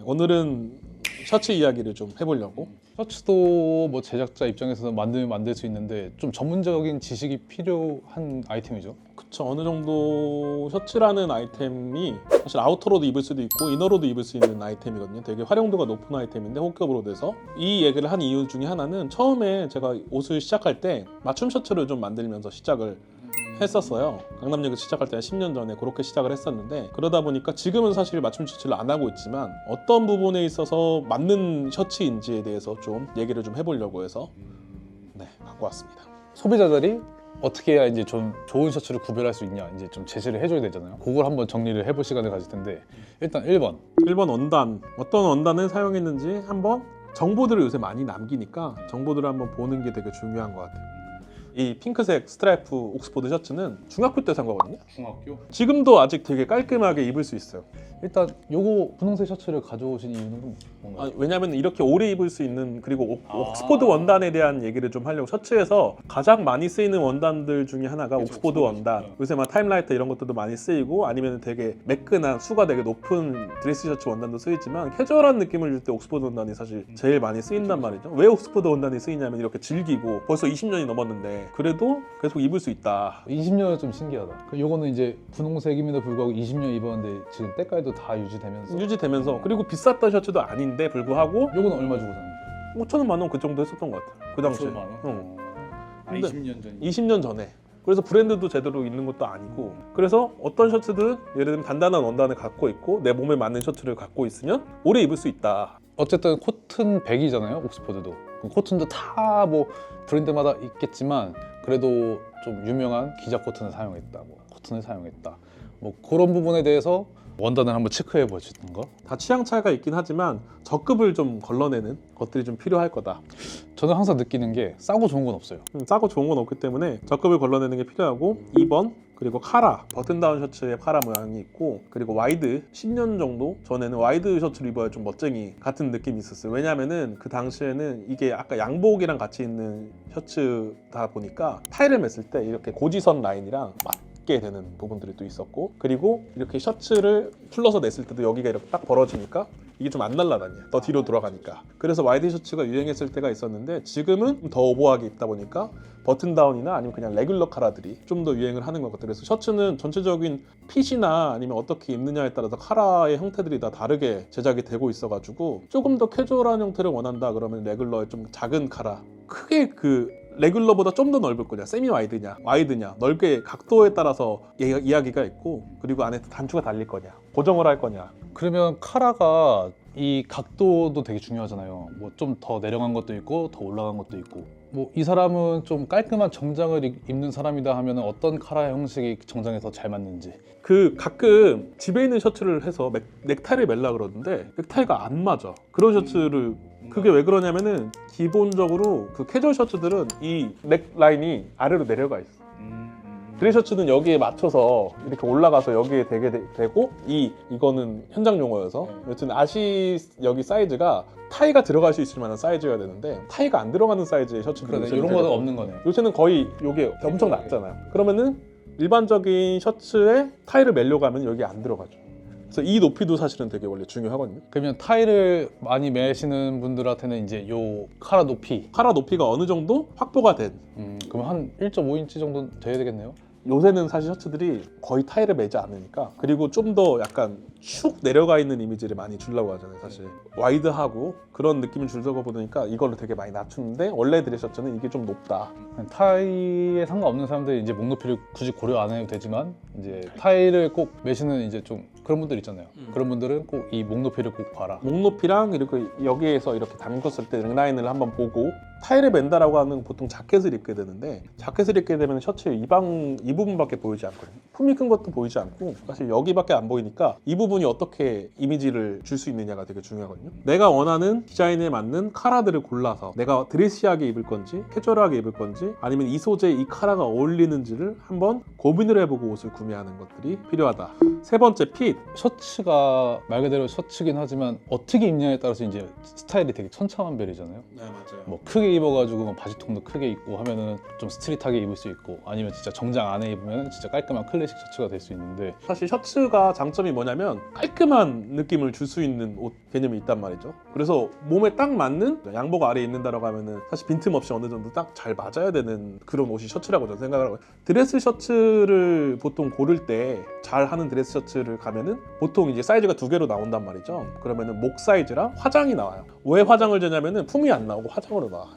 오늘은 셔츠 이야기를 좀 해보려고. 셔츠도 뭐 제작자 입장에서 만들면 만들 수 있는데 좀 전문적인 지식이 필요한 아이템이죠. 그쵸, 어느 정도 셔츠라는 아이템이 사실 아우터로도 입을 수도 있고 이너로도 입을 수 있는 아이템이거든요. 되게 활용도가 높은 아이템인데 호급으로 돼서 이 얘기를 한 이유 중에 하나는 처음에 제가 옷을 시작할 때 맞춤 셔츠를 좀 만들면서 시작을 했었어요. 강남역에서 시작할 때 10년 전에 그렇게 시작을 했었는데, 그러다 보니까 지금은 사실 맞춤 셔츠를 안 하고 있지만 어떤 부분에 있어서 맞는 셔츠인지에 대해서 좀 얘기를 좀 해보려고 해서 갖고 왔습니다. 소비자들이 어떻게 해야 이제 좀 좋은 셔츠를 구별할 수 있냐 이제 좀 제시를 해줘야 되잖아요. 그걸 한번 정리를 해볼 시간을 가질 텐데, 일단 1번 원단, 어떤 원단을 사용했는지 한번 정보들을 요새 많이 남기니까 정보들을 한번 보는 게 되게 중요한 것 같아요. 이 핑크색 스트라이프 옥스포드 셔츠는 중학교 때 산 거거든요. 중학교? 지금도 아직 되게 깔끔하게 입을 수 있어요. 일단 요거 분홍색 셔츠를 가져오신 이유는 뭔가요? 왜냐면 이렇게 오래 입을 수 있는, 그리고 옥스포드 원단에 대한 얘기를 좀 하려고. 셔츠에서 가장 많이 쓰이는 원단들 중에 하나가 옥스포드 원단. 요새 막 타임라이터 이런 것들도 많이 쓰이고, 아니면 되게 매끈한 수가 되게 높은 드레스 셔츠 원단도 쓰이지만 캐주얼한 느낌을 줄 때 옥스포드 원단이 사실 제일 많이 쓰인단 말이죠. 왜 옥스포드 원단이 쓰이냐면 이렇게 질기고 벌써 20년이 넘었는데 그래도 계속 입을 수 있다. 20년은 좀 신기하다. 요거는 이제 분홍색임에도 불구하고 20년 입었는데 지금 때깔도 다 유지되면서 그리고 비쌌던 셔츠도 아닌데 불구하고 요거는 얼마 주고 샀는데? 5,000원, 10,000원 그 정도 했었던 것 같아요. 그 당시에. 5,000만 원? 응. 근데 20년 전. 20년 전에. 그래서 브랜드도 제대로 있는 것도 아니고, 그래서 어떤 셔츠든 예를 들면 단단한 원단을 갖고 있고 내 몸에 맞는 셔츠를 갖고 있으면 오래 입을 수 있다. 어쨌든 코튼 100이잖아요, 옥스포드도. 코튼도 다 뭐 브랜드마다 있겠지만 그래도 좀 유명한 기자 코튼을 사용했다, 뭐 코튼을 사용했다, 뭐 그런 부분에 대해서 원단을 한번 체크해 보시는 거. 다 취향 차이가 있긴 하지만 적급을 좀 걸러내는 것들이 좀 필요할 거다. 저는 항상 느끼는 게 싸고 좋은 건 없어요. 싸고 좋은 건 없기 때문에 적급을 걸러내는 게 필요하고, 2번 그리고 카라, 버튼다운 셔츠에 카라 모양이 있고, 그리고 와이드, 10년 정도 전에는 와이드 셔츠를 입어야 좀 멋쟁이 같은 느낌이 있었어요. 왜냐면은 그 당시에는 이게 아까 양복이랑 같이 있는 셔츠다 보니까 타이를 맸을 때 이렇게 고지선 라인이랑 맞게 되는 부분들이 또 있었고, 그리고 이렇게 셔츠를 풀러서 냈을 때도 여기가 이렇게 딱 벌어지니까 이게 좀 안 날라다녀, 더 뒤로 들어가니까. 그래서 와이드 셔츠가 유행했을 때가 있었는데 지금은 더 오버하게 입다 보니까 버튼다운이나 아니면 그냥 레귤러 카라들이 좀 더 유행을 하는 것 같아요. 그래서 셔츠는 전체적인 핏이나 아니면 어떻게 입느냐에 따라서 카라의 형태들이 다 다르게 제작이 되고 있어가지고, 조금 더 캐주얼한 형태를 원한다 그러면 레귤러의 좀 작은 카라, 크게 그 레귤러보다 좀 더 넓을 거냐, 세미 와이드냐, 와이드냐, 넓게 각도에 따라서 이야기가 있고, 그리고 안에 단추가 달릴 거냐, 고정을 할 거냐. 그러면 카라가 이 각도도 되게 중요하잖아요. 뭐 좀 더 내려간 것도 있고 더 올라간 것도 있고, 뭐 이 사람은 좀 깔끔한 정장을 입는 사람이다 하면 어떤 카라 형식이 정장에 더 잘 맞는지. 그 가끔 집에 있는 셔츠를 해서 넥타이를 멜라 그러는데 넥타이가 안 맞아. 그런 셔츠를, 그게 왜 그러냐면은 기본적으로 그 캐주얼 셔츠들은 이 넥 라인이 아래로 내려가 있어. 드레스 셔츠는 여기에 맞춰서 이렇게 올라가서 여기에 되게 되고, 이거는 현장 용어여서 여튼 여기 사이즈가 타이가 들어갈 수 있을 만한 사이즈여야 되는데 타이가 안 들어가는 사이즈의 셔츠들이 그러네, 이런 거는 없는 거네요. 요새는 거의 이게 엄청 낮잖아요. 그러면은 일반적인 셔츠에 타이를 매려고 하면 여기 안 들어가죠. 그래서 이 높이도 사실은 되게 원래 중요하거든요. 그러면 타이를 많이 매시는 분들한테는 이제 요 카라 높이가 어느 정도 확보가 된, 그럼 한 1.5인치 정도 돼야 되겠네요. 요새는 사실 셔츠들이 거의 타이를 매지 않으니까, 그리고 좀 더 약간 슉 내려가 있는 이미지를 많이 주려고 하잖아요. 사실 와이드하고 그런 느낌을 주려고 보니까 이걸로 되게 많이 낮추는데, 원래 드레스 셔츠는 이게 좀 높다. 타이에 상관없는 사람들이 이제 목 높이를 굳이 고려 안 해도 되지만, 이제 타이를 꼭 매시는 이제 좀 그런 분들 있잖아요. 그런 분들은 꼭 이 목 높이를 꼭 봐라. 목 높이랑 그리고 여기에서 이렇게 담궜을 때 넥라인을 한번 보고, 타이를 맨다라고 하는 보통 자켓을 입게 되는데, 자켓을 입게 되면 셔츠의 이 부분밖에 보이지 않거든요. 품이 큰 것도 보이지 않고 사실 여기밖에 안 보이니까 이 부분이 어떻게 이미지를 줄 수 있느냐가 되게 중요하거든요. 내가 원하는 디자인에 맞는 카라들을 골라서 내가 드레시하게 입을 건지 캐주얼하게 입을 건지, 아니면 이 소재에 이 카라가 어울리는지를 한번 고민을 해보고 옷을 구매하는 것들이 필요하다. 세 번째, 핏. 셔츠가 말 그대로 셔츠긴 하지만 어떻게 입냐에 따라서 이제 스타일이 되게 천차만별이잖아요. 네, 맞아요. 뭐 크게 입어가지고 뭐 바지통도 크게 입고 하면은 좀 스트릿하게 입을 수 있고, 아니면 진짜 정장 안에 입으면 진짜 깔끔한 클래식 셔츠가 될 수 있는데, 사실 셔츠가 장점이 뭐냐면 깔끔한 느낌을 줄 수 있는 옷 개념이 있단 말이죠. 그래서 몸에 딱 맞는 양복 아래에 입는다라고 하면은 사실 빈틈없이 어느 정도 딱 잘 맞아야 되는 그런 옷이 셔츠라고 저는 생각을 하고, 드레스 셔츠를 보통 고를 때 잘 하는 드레스 셔츠를 가면은 보통 이제 사이즈가 두 개로 나온단 말이죠. 그러면은 목 사이즈랑 화장이 나와요. 왜 화장을 재냐면은 품이 안 나오고 화장으로 나와.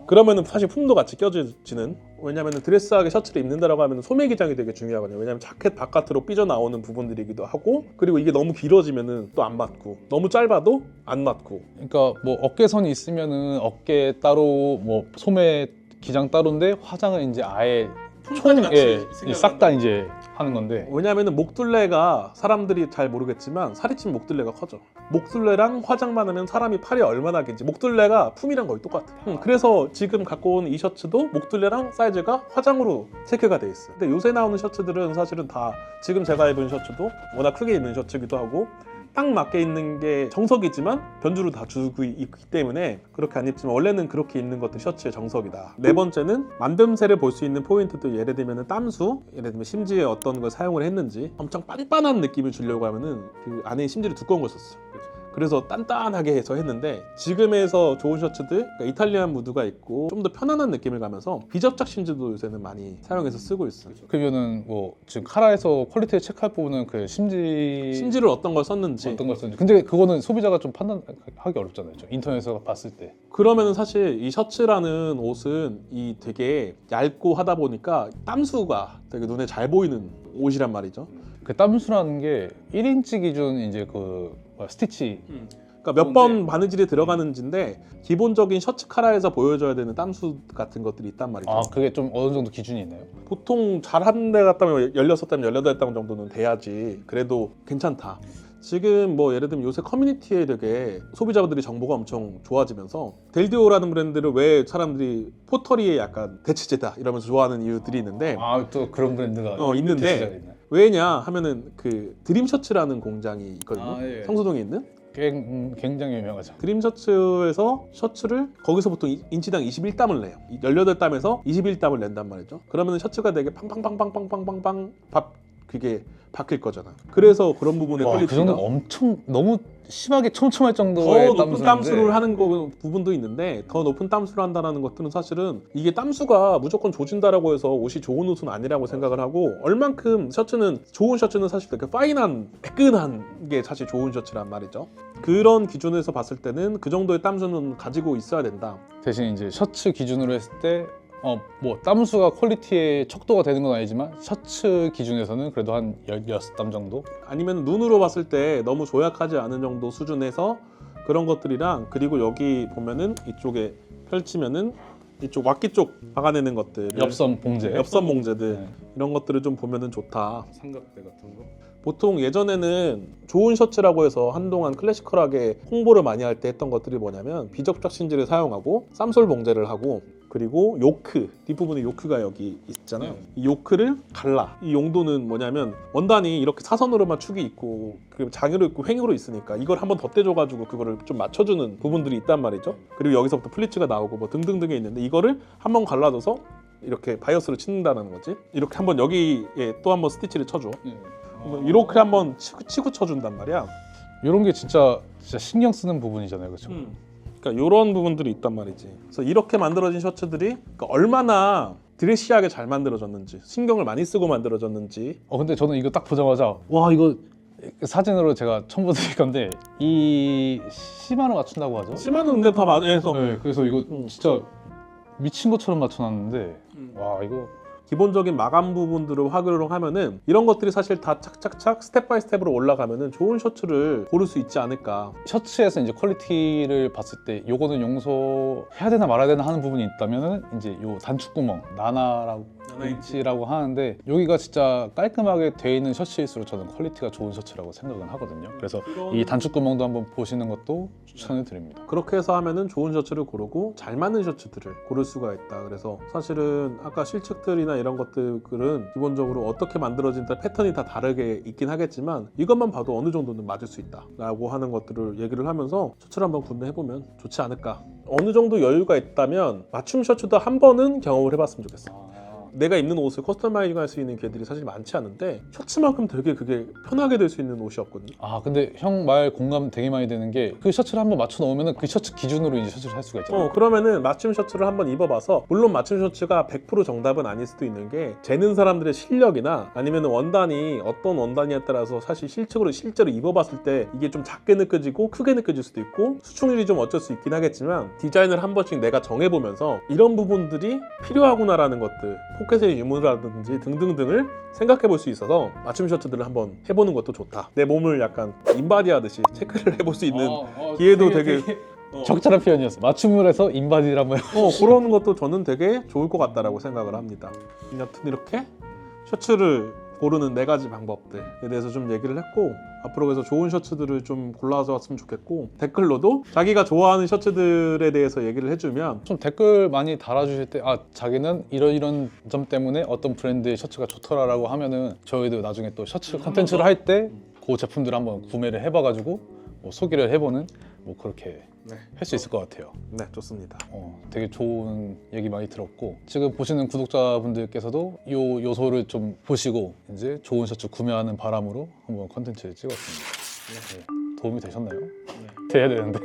그러면은 사실 품도 같이 껴지는, 왜냐면은 드레스하게 셔츠를 입는다라고 하면 소매 기장이 되게 중요하거든요. 왜냐면 자켓 바깥으로 삐져나오는 부분들이기도 하고, 그리고 이게 너무 길어지면은 또 안 맞고, 너무 짧아도 안 맞고. 그러니까 뭐 어깨선이 있으면은 어깨 따로, 뭐 소매 기장 따로인데 화장은 이제 아예 싹 다 이제 하는 건데, 왜냐면은 목둘레가 사람들이 잘 모르겠지만 살이 찐 목둘레가 커져. 목둘레랑 화장만 하면 사람이 팔이 얼마나 긴지, 목둘레가 품이랑 거의 똑같아. 그래서 지금 갖고 온 이 셔츠도 목둘레랑 사이즈가 화장으로 체크가 돼 있어. 근데 요새 나오는 셔츠들은 사실은 다, 지금 제가 입은 셔츠도 워낙 크게 입는 셔츠기도 하고 딱 맞게 입는 게 정석이지만 변주를 다 주고 있기 때문에 그렇게 안 입지만, 원래는 그렇게 입는 것도 셔츠의 정석이다. 네 번째는 만듦새를 볼 수 있는 포인트도, 예를 들면 땀수, 예를 들면 심지에 어떤 걸 사용을 했는지 엄청 빤빤한 느낌을 주려고 하면은 그 안에 심지를 두꺼운 걸 썼어. 그래서 단단하게 해서 했는데, 지금에서 좋은 셔츠들, 그러니까 이탈리안 무드가 있고 좀 더 편안한 느낌을 가면서 비접착 심지도 요새는 많이 사용해서 쓰고 있어요. 그러면은 뭐 지금 카라에서 퀄리티를 체크할 부분은 그 심지를 어떤 걸 썼는지. 근데 그거는 소비자가 좀 판단하기 어렵잖아요. 인터넷에서 봤을 때. 그러면은 사실 이 셔츠라는 옷은 이 되게 얇고 하다 보니까 땀수가 되게 눈에 잘 보이는 옷이란 말이죠. 그 땀수라는 게 1인치 기준 이제 스티치. 그러니까 몇 번 바느질이 들어가는지인데, 기본적인 셔츠 카라에서 보여줘야 되는 땀수 같은 것들이 있단 말이죠. 아, 그게 좀 어느 정도 기준이 있나요? 보통 잘하는 데 같다면 16땀, 18땀 정도는 돼야지 그래도 괜찮다. 지금 뭐 예를 들면 요새 커뮤니티에 되게 소비자분들이 정보가 엄청 좋아지면서, 델디오라는 브랜드를 왜 사람들이 포터리에 약간 대치제다 이러면서 좋아하는 이유들이 있는데, 또 그런 브랜드가 있는데 왜냐 하면은 그 드림셔츠라는 공장이 있거든요. 예. 성수동에 있는. 굉장히 유명하죠. 드림셔츠에서 셔츠를 거기서 보통 인치당 21땀을 내요. 18땀에서 21땀을 낸단 말이죠. 그러면 셔츠가 되게 팡팡팡팡팡팡팡팡 그게 바뀔 거잖아. 그래서 그런 부분에 그 퀄리티가 정도 엄청 너무 심하게 촘촘할 더 정도의 높은 땀수를 하는 부분도 있는데, 더 높은 땀수를 한다는 것들은 사실은 이게 땀수가 무조건 조진다라고 해서 옷이 좋은 옷은 아니라고 생각을 하고, 얼만큼 셔츠는, 좋은 셔츠는 사실 되게 파인한, 매끈한 게 사실 좋은 셔츠란 말이죠. 그런 기준에서 봤을 때는 그 정도의 땀수는 가지고 있어야 된다. 대신 이제 셔츠 기준으로 했을 때 뭐 땀수가 퀄리티의 척도가 되는 건 아니지만 셔츠 기준에서는 그래도 한 16땀 정도? 아니면 눈으로 봤을 때 너무 조약하지 않은 정도 수준에서 그런 것들이랑, 그리고 여기 보면은 이쪽에 펼치면은 이쪽 와키 쪽 박아내는 것들, 엽선 봉제들 네. 이런 것들을 좀 보면은 좋다. 삼각대 같은 거. 보통 예전에는 좋은 셔츠라고 해서 한동안 클래시컬하게 홍보를 많이 할 때 했던 것들이 뭐냐면, 비접착 심지를 사용하고 쌈솔 봉제를 하고, 그리고 요크, 뒷부분에 요크가 여기 있잖아요. 이 요크를 갈라. 이 용도는 뭐냐면, 원단이 이렇게 사선으로만 축이 있고 그리고 장으로 있고 횡으로 있으니까 이걸 한번 덧대줘가지고 그거를 좀 맞춰주는 부분들이 있단 말이죠. 그리고 여기서부터 플리츠가 나오고 뭐 등등등이 있는데, 이거를 한번 갈라줘서 이렇게 바이어스를 치는다는 거지. 이렇게 한번 여기에 또 한번 스티치를 쳐줘. 이렇게 한번 치고 쳐준단 말이야. 이런 게 진짜 신경 쓰는 부분이잖아요, 그렇죠? 그러니까 이런 부분들이 있단 말이지. 그래서 이렇게 만들어진 셔츠들이 그러니까 얼마나 드레시하게 잘 만들어졌는지, 신경을 많이 쓰고 만들어졌는지. 근데 저는 이거 딱 보자마자 와, 이거 사진으로 제가 첨부 드릴 건데, 이 시마를 맞춘다고 하죠? 시마는 근데 다 맞아서. 네, 그래서 이거 진짜 미친 것처럼 맞춰놨는데 와, 이거 기본적인 마감 부분들을 활용하면은 이런 것들이 사실 다 착착착 스텝 바이 스텝으로 올라가면은 좋은 셔츠를 고를 수 있지 않을까. 셔츠에서 이제 퀄리티를 봤을 때 요거는 용서해야 되나 말아야 되나 하는 부분이 있다면은 이제 요 단축구멍 나나라고 엣지라고 하는데, 여기가 진짜 깔끔하게 돼 있는 셔츠일수록 저는 퀄리티가 좋은 셔츠라고 생각은 하거든요. 그래서 이 단축구멍도 한번 보시는 것도 추천해 드립니다. 그렇게 해서 하면은 좋은 셔츠를 고르고 잘 맞는 셔츠들을 고를 수가 있다. 그래서 사실은 아까 실측들이나 이런 것들은 기본적으로 어떻게 만들어진 패턴이 다 다르게 있긴 하겠지만, 이것만 봐도 어느 정도는 맞을 수 있다 라고 하는 것들을 얘기를 하면서 셔츠를 한번 구매해보면 좋지 않을까. 어느 정도 여유가 있다면 맞춤 셔츠도 한 번은 경험을 해봤으면 좋겠어. 내가 입는 옷을 커스터마이징 할 수 있는 기회들이 사실 많지 않은데 셔츠만큼 되게 그게 편하게 될 수 있는 옷이었거든요. 아 근데 형 말 공감 되게 많이 되는 게 그 셔츠를 한번 맞춰 놓으면 그 셔츠 기준으로 이제 셔츠를 할 수가 있잖아요. 그러면은 맞춤 셔츠를 한번 입어봐서, 물론 맞춤 셔츠가 100% 정답은 아닐 수도 있는 게 재는 사람들의 실력이나 아니면 원단이 어떤 원단이에 따라서 사실 실제로 입어봤을 때 이게 좀 작게 느껴지고 크게 느껴질 수도 있고 수축률이 좀 어쩔 수 있긴 하겠지만, 디자인을 한 번씩 내가 정해보면서 이런 부분들이 필요하구나라는 것들, 포켓의 유무라든지 등등등을 생각해볼 수 있어서 맞춤 셔츠들을 한번 해보는 것도 좋다. 내 몸을 약간 인바디 하듯이 체크를 해볼 수 있는 기회도 되게 적절한 표현이었어. 맞춤을 해서 인바디를 한번 그런 것도 저는 되게 좋을 것 같다라고 생각을 합니다. 여튼 이렇게 셔츠를 고르는 4가지 방법들에 대해서 좀 얘기를 했고, 앞으로 그래서 좋은 셔츠들을 좀 골라서 왔으면 좋겠고, 댓글로도 자기가 좋아하는 셔츠들에 대해서 얘기를 해주면 좀 댓글 많이 달아주실 때 자기는 이런 점 때문에 어떤 브랜드의 셔츠가 좋더라라고 하면은 저희도 나중에 또 셔츠 컨텐츠를 할 때 그 제품들을 한번 구매를 해봐가지고 뭐 소개를 해보는 뭐 그렇게 할 수 있을 것 같아요. 네, 좋습니다. 되게 좋은 얘기 많이 들었고, 지금 보시는 구독자분들께서도 이 요소를 좀 보시고 이제 좋은 셔츠 구매하는 바람으로 한번 컨텐츠를 찍었습니다. 도움이 되셨나요? 돼야 되는데.